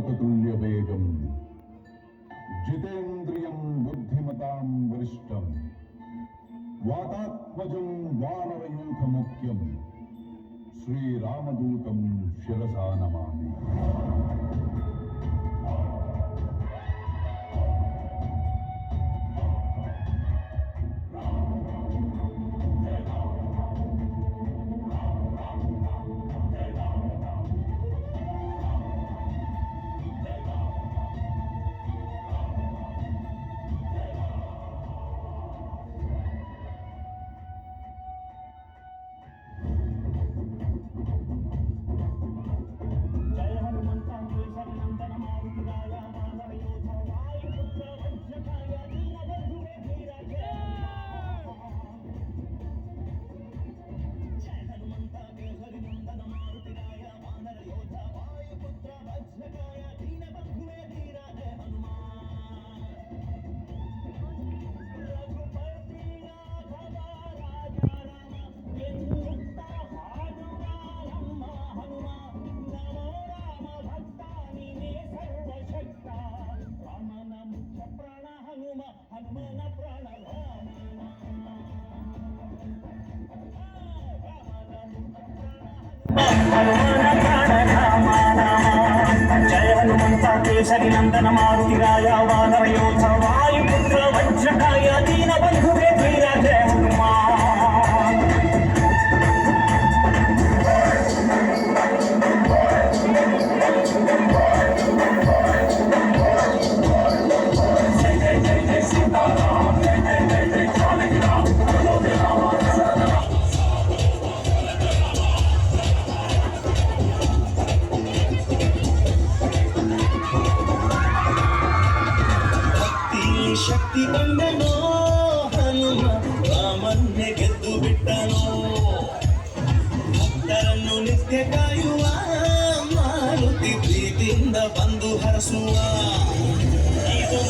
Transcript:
मारुततुल्यवेगम् जितेन्द्रियं बुद्धिमतां वरिष्ठं वातात्मजं वानरयूथमुख्यं श्रीरामदूतं शिरसा नमामि। जय हनुमंता केसरी नंदन मारुति राया वानर योद्धा वायुपुत्र वज्रकाय दीन बंधुवे वीर जय हनुमान। जय जय जय सीताराम जय जय जय जय जानकी राम ಶಕ್ತಿ ಕಂಡನೋ ಹನುಮ ರಾಮನ್ನೇ ಗೆದ್ದು ಬಿಟ್ಟನೋ ಭಕ್ತರನ್ನು ನಿತ್ಯ ಕಾಯುವ ಮಾರುತಿ ಪ್ರೀತಿಯಿಂದ ಬಂದು ಹರಸುವ ಇದು